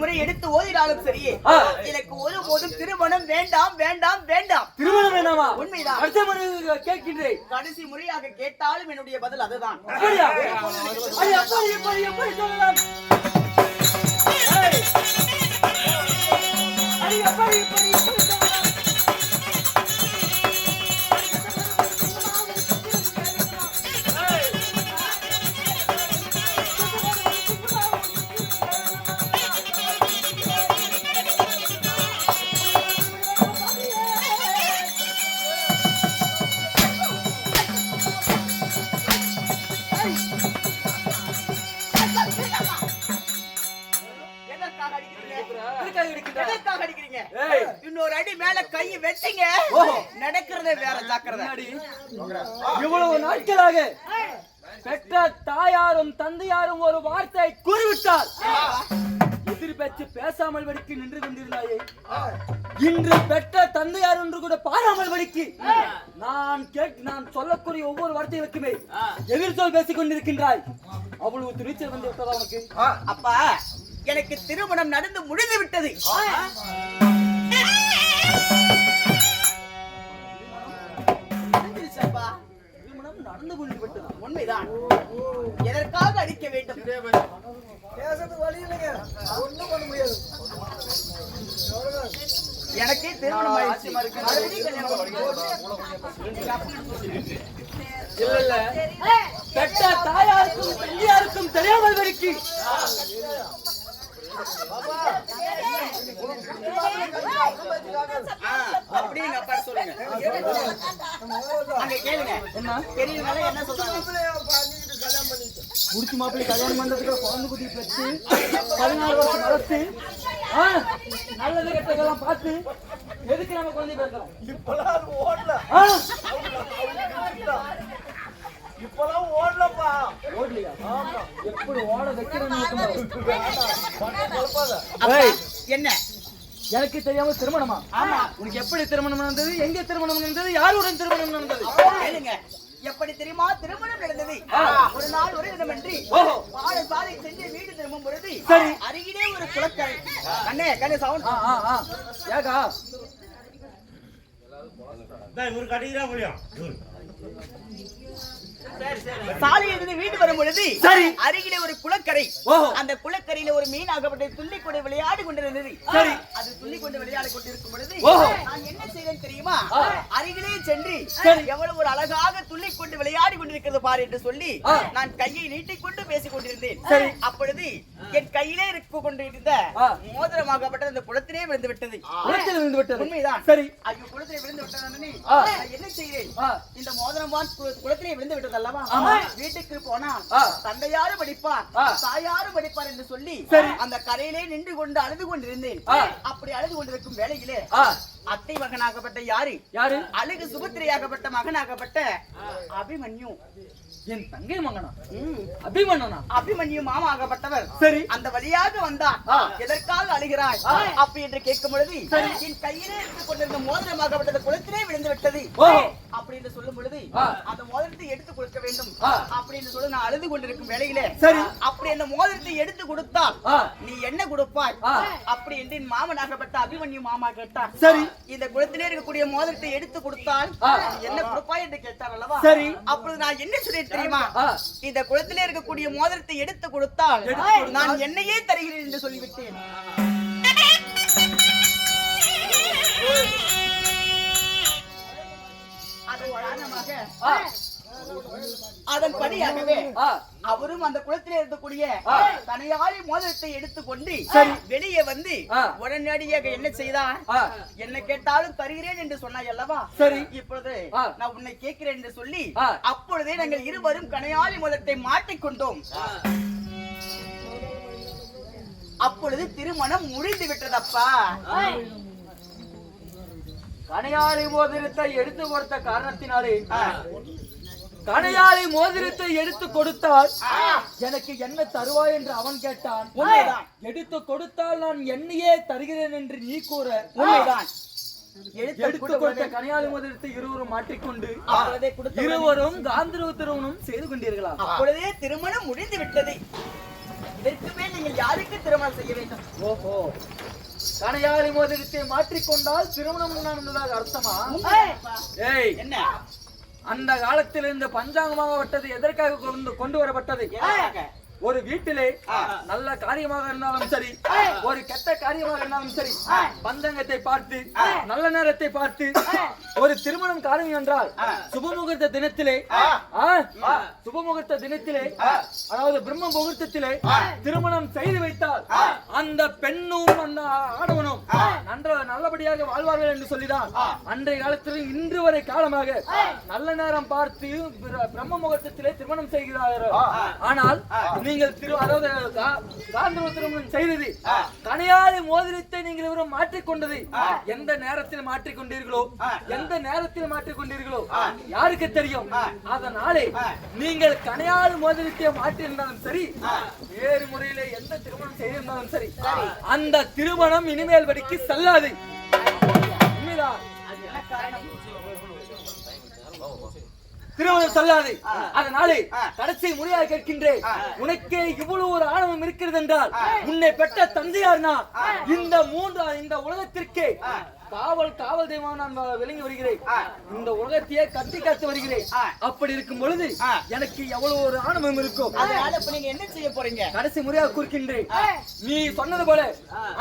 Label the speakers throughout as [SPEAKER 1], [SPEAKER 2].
[SPEAKER 1] முறை எடுத்து ஓதினாலும் சரி எனக்கு ஒருபோதும் திருமணம் வேண்டாம் வேண்டாம் வேண்டாம்.
[SPEAKER 2] திருமணம் வேண்டாமா?
[SPEAKER 1] உண்மைதான்.
[SPEAKER 2] அடுத்த முறை கேட்கின்றேன்.
[SPEAKER 1] கடைசி முறையாக கேட்டாலும் என்னுடைய பதில் அதுதான்.
[SPEAKER 2] அப்படியா? எப்படி சொல்லலாம்?
[SPEAKER 1] இன்னொரு அடி மேல கை வெட்டிங்க நடக்கிறதே வேற ஜாக்கிரதை.
[SPEAKER 2] இவ்வளவு நாட்களாக பெற்ற தாயாரும் தந்தையாரும் ஒரு வார்த்தை கூறிவிட்டார். எதிர் பேச்சு பேசாமல் வடிக்கு நின்று கொண்டிருந்தாயே, இன்று பெற்ற தந்தையார் என்று கூட பாராமல் வடிக்கு நான் சொல்லக்கூடிய ஒவ்வொரு வார்த்தைகளுக்குமே எதிர் சொல் பேசிக் கொண்டிருக்கின்றாய். அவ்வளவு துணிச்சல் வந்து விட்டதா உனக்கு?
[SPEAKER 1] அப்பா, எனக்கு திருமணம் நடந்து முடிந்து விட்டது.
[SPEAKER 2] நடந்து கொண்டு விட்டது
[SPEAKER 1] உண்மைதான். எதற்காக அடிக்க வேண்டும்?
[SPEAKER 3] வழி இல்லைங்க, ஒண்ணும் பண்ண முடியாது.
[SPEAKER 1] எனக்கே திருமணம்
[SPEAKER 2] இல்ல பெற்ற தாயாருக்கும் தந்தையாருக்கும் தெரியாமல் வரைக்கு
[SPEAKER 1] அப்படின்னு அப்பா சொல்லுங்க. அங்க கேளுங்க. என்ன தெரியலனால என்ன சொல்றாங்க?
[SPEAKER 2] முடிச்சு மாப்பிள்ளை கல்யாணம் பண்றதுக்கு குழந்தை குட்டி பெற்று 16 வருஷம் வளர்த்து நல்லது கெட்டதெல்லாம் பார்த்து எதுக்கு நம்ம குழந்தை பேசுறோம்?
[SPEAKER 3] இப்பெல்லாம் ஓடலப்பா.
[SPEAKER 2] ஓடலையா? எப்படி ஓட வைக்கிறேன்னு
[SPEAKER 1] என்ன
[SPEAKER 2] எனக்கு தெரியாம திருமணமா?
[SPEAKER 1] ஆமா.
[SPEAKER 2] உனக்கு எப்படி திருமணம் நடந்தது? எங்க திருமணம் நடந்தது? யாருடன் திருமணம் நடந்தது?
[SPEAKER 1] கேளுங்க. எப்படி தெரியுமா திருமணம் நடந்தது? ஒரு நாள் ஒரு தினமன்றி பாடசாலை சென்று வீடு திரும்பும் பொழுது அருகிலே ஒரு குளக்கரை. கண்ணே சவுண்ட்
[SPEAKER 2] ஏகா
[SPEAKER 3] ஒரு கடிக்கிறா முடியும்.
[SPEAKER 1] சாலையிலிருந்து வீடு வரும் பொழுது
[SPEAKER 2] சரி
[SPEAKER 1] அருகிலே ஒரு குளக்கரை. அந்த குளக்கரையில ஒரு மீன் ஆகப்பட்ட துள்ளி கொண்டு விளையாடி கொண்டிருந்தது.
[SPEAKER 2] சரி
[SPEAKER 1] அது துள்ளி கொண்டு விளையாடி கொண்டிருக்கும் பொழுது நான் என்ன செய்தேன் தெரியுமா? அருகிலே சென்று எவ்வளவு ஒரு அழகாக துள்ளி கொண்டு விளையாடி கொண்டிருக்கிறது பாரு என்று சொல்லி நான் கையை நீட்டிக்கொண்டு பேசிக் கொண்டிருந்தேன். அப்பொழுது என் கையிலே இருக்க கொண்டிருந்த மோதிரமாகப்பட்ட அந்த குளத்திலே விழுந்து விட்டது. உண்மைதான்.
[SPEAKER 2] சரி.
[SPEAKER 1] ஐயோ, குளத்திலே விழுந்து விட்டது. என்ன செய்தேன்? இந்த மோதிரமான் குளத்திலே விழுந்து விட்டது அல்லவா? வீட்டுக்கு போனா தந்தையாரும் படிப்பார் தாயாரும் படிப்பார் என்று சொல்லி அந்த கரையிலே நின்று கொண்டு அழுது கொண்டிருந்தேன். அப்படி அழுது கொண்டிருக்கும் வேளையிலே அத்தை மகனாகப்பட்ட யாரு அழகு சுபத்திரையாகப்பட்ட மகனாகப்பட்ட அபிமன்யு,
[SPEAKER 2] என் தங்கை மகனா?
[SPEAKER 1] அபிமன்யு மாமா ஆகப்பட்டவர்
[SPEAKER 2] சரி
[SPEAKER 1] அந்த வழியாக வந்தார். எதற்காக அழுகிறாய் அப்படி என்று கேட்கும் பொழுது என் கையிலே எடுத்துக் கொண்டிருந்த மோதிரமாகப்பட்டது குளத்திலே விழுந்து விட்டது அப்படி என்று சொல்லும் பொழுது அந்த மோதிரத்தை எடுத்துக் கொடுக்க வேண்டும் அப்படி என்று சொல்லி நான் அழுது கொண்டிருக்கும் வேளையிலே அப்படி அந்த மோதிரத்தை எடுத்து கொடுத்தால் நீ என்ன கொடுப்பாய் அப்படி என்று என் மாமனாகப்பட்ட அபிமன்யு மாமா கேட்டார்.
[SPEAKER 2] சரி.
[SPEAKER 1] இந்த குளத்திலே இருக்கக்கூடிய மோதிரத்தை எடுத்து கொடுத்தால் என்ன கொடுப்பாய் என்று கேட்டார் அல்லவா?
[SPEAKER 2] சரி.
[SPEAKER 1] அப்பொழுது நான் என்ன சொல்றேன் தெரியுமா? இந்த குளத்திலே இருக்கக்கூடிய மோதிரத்தை எடுத்து கொடுத்தால் நான் என்னையே தருகிறேன் என்று சொல்லிவிட்டேன். அதன்படியாகவே அவரும் அந்த குளத்திலே இருக்கக்கூடிய தனையாளி மோதிரத்தை எடுத்துக்கொண்டு வெளியே வந்து உடனடியாக என்ன செய்தான்? என்ன கேட்டாலும் தருகிறேன் என்று சொன்னாய் அல்லவா?
[SPEAKER 2] சரி.
[SPEAKER 1] இப்பொழுது நான் உன்னை கேட்கிறேன் என்று சொல்லி அப்பொழுதே நாங்கள் இருவரும் கனையாளி மோதிரத்தை மாட்டிக்கொண்டோம். அப்பொழுது திருமணம் முடிந்து விட்டதப்பா.
[SPEAKER 2] கனையாளி மோதிரத்தை எடுத்து கொடுத்த காரணத்தினாலே கனையாளி மோதிரத்தை எடுத்து கொடுத்தால் எனக்கு என்ன தருவாய் என்று அவன் கேட்டான்.
[SPEAKER 1] உண்மைதான்.
[SPEAKER 2] எடுத்து கொடுத்தால் நான் என்னையே தருகிறேன் என்று நீ கூற.
[SPEAKER 1] உண்மைதான்.
[SPEAKER 2] எடுத்து கொடுத்த கனையாளி மோதிரத்தை இருவரும் மாட்டிக்கொண்டு இருவரும் காந்தர்வ திருமணம் செய்து கொண்டீர்களா?
[SPEAKER 1] அப்பொழுதே திருமணம் முடிந்து விட்டது. இதற்குமே நீங்கள் யாருக்கு திருமணம் செய்ய வேண்டும்?
[SPEAKER 2] ஓஹோ, கணையாளி மோதிரத்தை மாற்றிக்கொண்டால் திருமணம் என்பதாக அர்த்தமா? ஏய்,
[SPEAKER 1] என்ன
[SPEAKER 2] அந்த காலத்தில் இந்த பஞ்சாங்கமாக விட்டது எதற்காக கொண்டு வரப்பட்டது?
[SPEAKER 1] எதற்காக?
[SPEAKER 2] ஒரு வீட்டிலே நல்ல காரியமாக இருந்தாலும் சரி, ஒரு கெட்ட காரியமாக இருந்தாலும் சரி, பந்தங்கத்தை பார்த்து நல்ல நேரத்தை பார்த்து ஒரு திருமணம் காரியம் என்றால் சுபமுகூர்த்த தினத்திலே சுபமுகூர்த்த தினத்திலே அதாவது பிரம்ம முகூர்த்தத்திலே திருமணம் செய்து வைத்தால் அந்த பெண்ணும் அந்த ஆடவனும் நல்லபடியாக வாழ்வார்கள் என்று சொல்லிதான் அன்றைய காலத்தில் இன்று வரை காலமாக நல்ல நேரம் பார்த்து பிரம்ம முகூர்த்தத்திலே திருமணம் செய்கிறார்கள். ஆனால் நீங்கள் காந்தர்வ திருமணம் செய்தது கணையாளி மோதிரத்தை நீங்கள் இவரும் மாற்றிக்கொண்டது எந்த நேரத்தில் மாற்றிக்கொண்டீர்களோ, எந்த நேரத்தில் மாற்றிக்கொண்டீர்களோ யாருக்கு தெரியும்? அதனாலே நீங்கள் கணையாளி மோதிரத்தை மாற்றியிருந்தாலும் சரி, வேறு முறையில எந்த திருமணம் செய்திருந்தாலும் சரி, அந்த திருமணம் இனிமேல் வரைக்கு செல்லாது. உண்மைதான், திருமணம் செல்லாது. அதனாலே கடைசி முறையாக கேட்கின்றேன், உனக்கே இவ்வளவு ஒரு ஆணவம் இருக்கிறது என்றால் உன்னை பெற்ற தந்தையார்னா இந்த உலகத்திற்கே காவல் தெய்வம் நான் விளங்கி வருகிறேன். இந்த உலகத்தையே கட்டி காத்து வருகிறேன். அப்படி இருக்கும் பொழுது எனக்கு எவ்வளவு ஒரு ஆணவம் இருக்கும்.
[SPEAKER 1] நீங்க என்ன செய்ய போறீங்க?
[SPEAKER 2] கடைசி முறையாக கூறுகின்றேன், நீ சொன்னது போல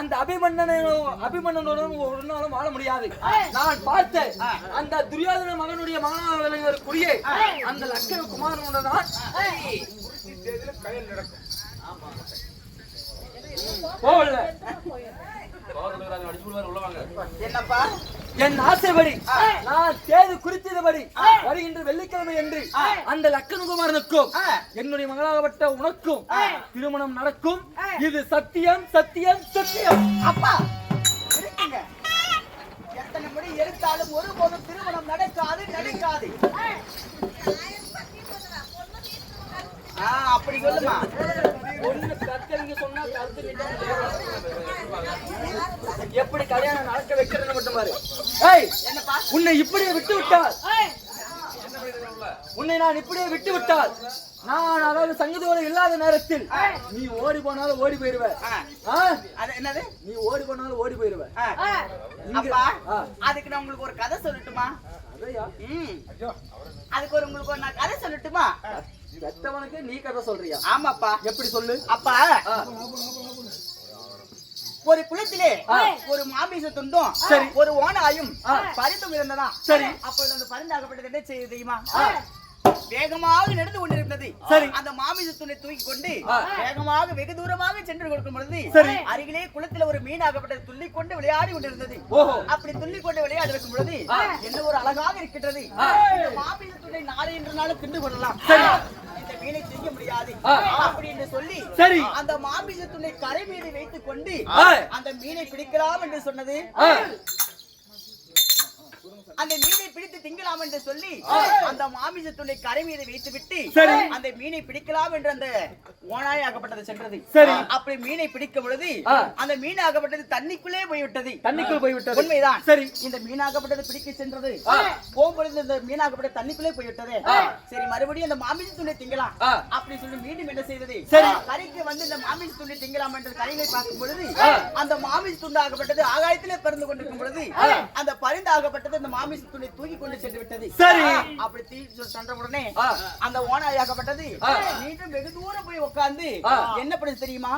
[SPEAKER 2] அந்த அபிமன்னனுடன் ஒரு நாளும் வாழ முடியாது. நான் பார்த்த அந்த துரியோதன மகனுடைய மகனாக விளங்கக்கூடிய அந்த லட்சுமி குமாரனுடன் தான் போகல.
[SPEAKER 1] என்னப்பா
[SPEAKER 2] என் ஆசைப்படி நான் தேதி குறித்தபடி வருகின்ற வெள்ளிக்கிழமை என்று அந்த லக்கணகுமாரனுக்கும் என்னுடைய மகளாகப்பட்ட உனக்கும் திருமணம் நடக்கும். இது சத்தியம் சத்தியம் சத்தியம்.
[SPEAKER 1] அப்பா இருக்குங்க, எத்தனை முறை எடுத்தாலும் ஒருபோதும் திருமணம் நடக்காது நடக்காது. அப்படி சொல்லுமா?
[SPEAKER 2] ஒண்ணு கத்தறிங்க சொன்னா கருத்து எப்படி கல்யாணம் நடக்க வைக்கிறது மட்டும் பாரு.
[SPEAKER 1] என்னப்பா
[SPEAKER 2] உன்னை இப்படியே விட்டு விட்டால், உன்னை நான் இப்படியே விட்டு விட்டால், நான் அதாவது சங்கீதோடு இல்லாத நேரத்தில் நீ ஓடி போனாலும் ஓடி போயிருவ.
[SPEAKER 1] என்னது?
[SPEAKER 2] நீ ஓடி போனாலும் ஓடி போயிருவ.
[SPEAKER 1] அப்பா அதுக்கு நான் உங்களுக்கு ஒரு கதை சொல்லட்டுமா? அதுக்கு உங்களுக்கு நான் கதை சொல்லட்டுமா?
[SPEAKER 2] பெத்தவனுக்கு நீ கதை சொல்றியா?
[SPEAKER 1] ஆமாப்பா.
[SPEAKER 2] எப்படி சொல்லு?
[SPEAKER 1] அப்பா ஒரு குளத்திலே ஒரு மாமிச துண்டும் ஒரு ஓனாயும் பரிந்தும் இருந்ததா.
[SPEAKER 2] சரி.
[SPEAKER 1] அப்பொழுது அந்த பரிந்தாகப்பட்டது என்ன செய்ய தெரியுமா? வேகமாக நடந்து கொண்டிருந்தது. அந்த மாமிச துண்டை தூக்கி கொண்டு வேகமாக வெகு தூரமாக சென்று கொடுக்கும் பொழுது அருகிலே குளத்துல ஒரு மீனாகப்பட்டது துள்ளி கொண்டு விளையாடி கொண்டிருந்தது. அப்படி துள்ளி கொண்டு விளையாடி இருக்கும் பொழுது என்ன ஒரு அழகாக இருக்கின்றது. மாமிச துண்டை நாளை என்று நாளும் தின்று கொள்ளலாம், இந்த மீனை செய்ய முடியாது அப்படின்னு சொல்லி அந்த மாமிச துண்டை கரை மீது வைத்துக் கொண்டு அந்த மீனை பிடிக்கலாம் என்று சொன்னது. அந்த மீனை பிடித்து திங்கலாம் என்று சொல்லி அந்த மாமிச துண்டை கரை மீது வைத்து விட்டு அந்த மீனை பிடிக்கலாம் என்று அந்த ஓனாய் ஆகப்பட்டது சென்றது. அப்படி மீனை பிடிக்கும் பொழுது அந்த மீன் ஆகப்பட்டது தண்ணிக்குள்ளே போய்விட்டது.
[SPEAKER 2] தண்ணிக்குள் போய்விட்டது.
[SPEAKER 1] உண்மைதான். இந்த மீனாகப்பட்டது பிடிக்க சென்றது. போகும்பொழுது இந்த மீனாகப்பட்டது தண்ணிக்குள்ளே போய்விட்டது. சரி, மறுபடியும் அந்த மாமிச துண்டை திங்கலாம் அப்படி சொல்லி மீண்டும் என்ன செய்தது? கரைக்கு வந்து இந்த மாமிச துண்டை திங்கலாம் என்று கரையிலே பார்க்கும் பொழுது அந்த மாமிச துண்டாகப்பட்டது ஆகாயத்திலே பறந்து கொண்டிருக்கும் பொழுது அந்த பரிந்தாகப்பட்டது அந்த மாமிச துண்டை தூக்கி கொண்டு சென்று விட்டது. அப்படி தீ சென்ற உடனே அந்த ஓனாயாகப்பட்டது மீண்டும் வெகு தூரம் போய் உட்கார்ந்து என்ன பண்ணு தெரியுமா?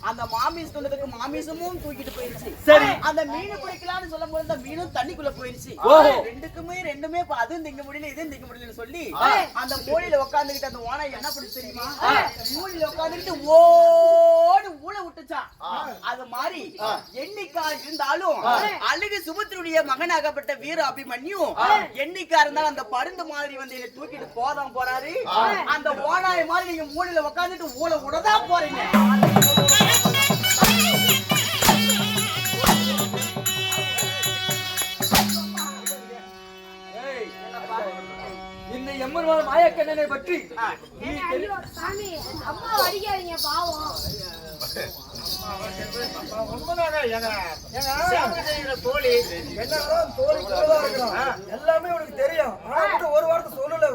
[SPEAKER 1] அந்த மாமிச துண்டத்துக்கு மாமிசமும் தூக்கிட்டு போயிருச்சு. அந்த மீன் பிடிக்கலாம்னு சொல்லும் போது அந்த மீனும் தண்ணிக்குள்ள போயிருச்சு. ரெண்டுமே அதுவும் திங்க முடியல இதுவும் திங்க முடியலன்னு சொல்லி அந்த மூலையில உட்கார்ந்துகிட்டு அந்த ஓனாய் என்ன பண்ணு தெரியுமா? மூலையில உட்கார்ந்துகிட்டு ஓடு ஊழ விட்டுச்சா. அது மாதிரி எண்ணிக்கா இருந்தாலும் அழகு சுபத்தினுடைய மகனாகப்பட்ட வீர அபிமன்யு எண்ணிக்கா இருந்தாலும் அந்த பருந்து மாதிரி வந்து என்ன தூக்கிட்டு போதான் போறாரு. அந்த ஓனாய் மாதிரி நீங்க மூலையில உட்கார்ந்துட்டு ஊழ விடதான் போறீங்க.
[SPEAKER 2] இந்த எம்மன் மாயக்கண்ணனை பற்றி
[SPEAKER 4] சாமி அம்மா அடிக்காதீங்க பாவம்.
[SPEAKER 3] எல்லாமே உனக்கு தெரியும். ஒரு வார்த்தை சொல்லல.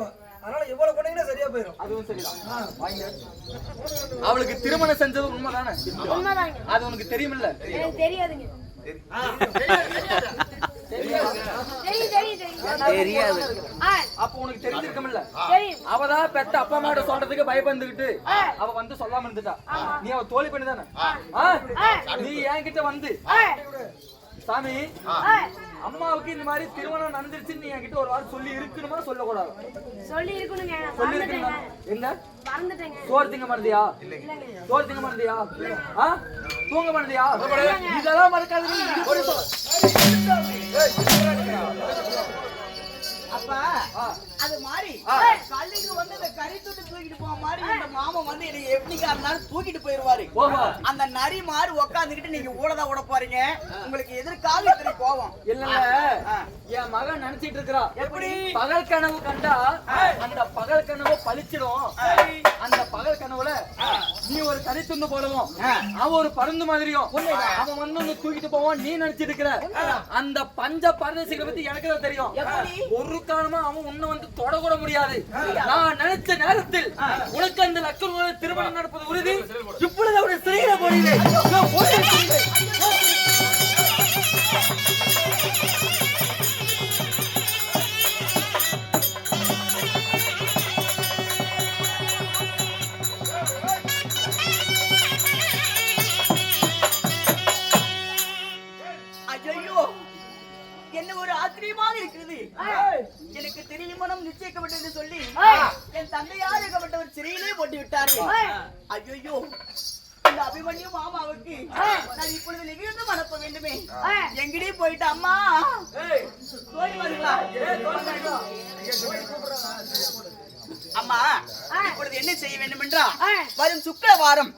[SPEAKER 3] அதனால எவ்வளவு கொண்டீங்கன்னா சரியா போயிடும்.
[SPEAKER 2] அதுவும் சரிதான். வாங்க. அவளுக்கு திருமணம் செஞ்சது உண்மைதானே?
[SPEAKER 4] உண்மைதாங்க.
[SPEAKER 2] அது உனக்கு தெரியுமில்ல?
[SPEAKER 4] எனக்கு தெரியாதுங்க. தெரியாது.
[SPEAKER 2] அப்ப உனக்கு தெரிஞ்சிருக்குமில்ல?
[SPEAKER 4] தெரியும்.
[SPEAKER 2] அவதான் பெத்த அப்பா அம்மாட்ட சொல்றதுக்கு பயப்பந்துகிட்டு அவ வந்து சொல்லாம இருந்துட்டா. நீ அவ தோழி பண்ணி தானே? நீ என்கிட்ட வந்து சாமி அம்மாவுக்கு இந்த மாதிரி திருமணம் நடந்துருச்சுன்னு நீ என்கிட்ட ஒரு வாரம் சொல்லி இருக்கணுமா சொல்லக்கூடாது?
[SPEAKER 4] சொல்லி இருக்கணுங்க.
[SPEAKER 2] சொல்லி இருக்கணுமா? எங்க
[SPEAKER 4] மறந்துட்டேங்க.
[SPEAKER 2] சோறு திங்க மறந்தியா? சோறு திங்க மறந்தியா? தூங்க மறந்தியா? இதெல்லாம் மறக்காது.
[SPEAKER 1] அப்ப அது மாதிரி கல்லுக்கு வந்து அந்த கறி தூட்டு தூக்கிட்டு போற மாதிரி இந்த மாமன் வந்து என்னை எப்படிக்கா இருந்தாலும் தூக்கிட்டு போயிருவாரு. அந்த நரி மாதிரி உக்காந்துக்கிட்டு நீங்க ஊடதா ஊட போறீங்க. உங்களுக்கு எதிர்கால இத்தனை கோவம்
[SPEAKER 2] இல்ல என் மகன் நினைச்சிட்டு இருக்கிறா.
[SPEAKER 1] எப்படி?
[SPEAKER 2] பகல் கனவு கண்டா அந்த பகல் கனவு பழிச்சிடும். அந்த பகல் கனவுல நீ ஒரு கறி துண்டு போடுவோம், அவன் ஒரு பருந்து மாதிரியும் அவன் வந்து ஒண்ணு தூக்கிட்டு போவான். நீ நினைச்சிட்டு இருக்கிற அந்த பஞ்ச பரதேசிகளை பத்தி எனக்கு தான் தெரியும். ஒரு காரணமா அவன் உன்னை வந்து தொடக்கூட முடியாது. நான் நினைச்ச நேரத்தில் உனக்கு அந்த லட்சண திருமணம் நடப்பது உறுதி. இப்பொழுது அவருடைய சிறையில போடுகிறேன்.
[SPEAKER 1] ஐயோ என்ன ஒரு ஆச்சரியமாக இருக்கிறது. எனக்கு திருமணம் நிச்சயிக்கப்பட்டது சொல்லி என் தந்தையார் இருக்கப்பட்ட ஒரு சிறையிலே போட்டு விட்டாரு. ஐயோ இந்த அபிமன்யு மாமாவுக்கு நான் இப்பொழுது நிகழ்ந்து மனப்ப வேண்டுமே. எங்கடி போயிட்டு அம்மா தோழி வருங்களா? அம்மா இப்பொழுது என்ன செய்ய வேண்டும் என்றா வரும் சுக்கிரவாரம்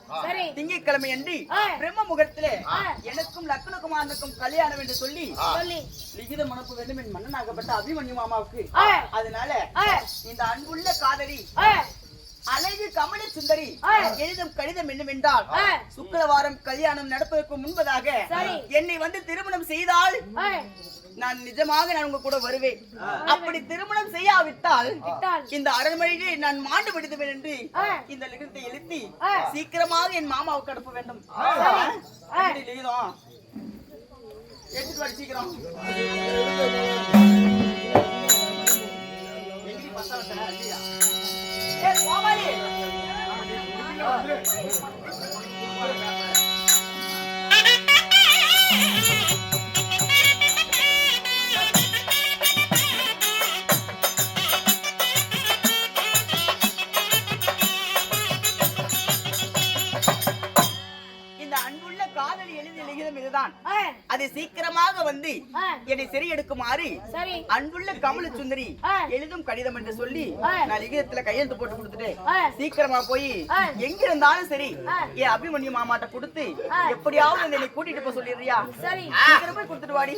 [SPEAKER 1] திங்கட்கிழமை அன்று பிரம்ம முகூர்த்தத்திலே எனக்கும் லக்னகுமாரனுக்கும் கல்யாணம் என்று சொல்லி லிகிதம் அனுப்ப வேண்டும் என் மன்னனாகப்பட்ட அபிமன்யு மாமாவுக்கு. அதனால இந்த அன்புள்ள காதலி அழகு கமல சுந்தரி எழுதும் கடிதம் என்னவென்றால் சுக்கிரவாரம் கல்யாணம் நடப்பதற்கு முன்பதாக என்னை வந்து திருமணம் செய்தால் நான் நிஜமாக நான் உங்க கூட வருவேன். அப்படி திருமணம் செய்யாவிட்டால் இந்த அரண்மனையிலே நான் மாண்டு விடுவேன் என்று இந்த லிகிதத்தை எழுதி சீக்கிரமாக என் மாமாவுக்கு அனுப்ப வேண்டும். லிகிதம் எடுத்துட்டு வர சீக்கிரம். கோமாளி இந்த அன்புள்ள காதலி எழுதிய லிகிதம் இதுதான். அதை சீக்கிரமாக வந்து என்னை சரி எடுக்குமாறு அன்புள்ள கமல சுந்தரி எழுதும் கடிதம் என்று சொல்லி நான் லிகிதத்துல கையெழுத்து போட்டு கொடுத்துட்டு சீக்கிரமா போய் எங்க இருந்தாலும் சரி என் அபிமன்யு மாமாட்ட கொடுத்து எப்படியாவது என்னை கூட்டிட்டு போய் சொல்லிடுறியா? சீக்கிரமா கொடுத்துட்டு வாடி.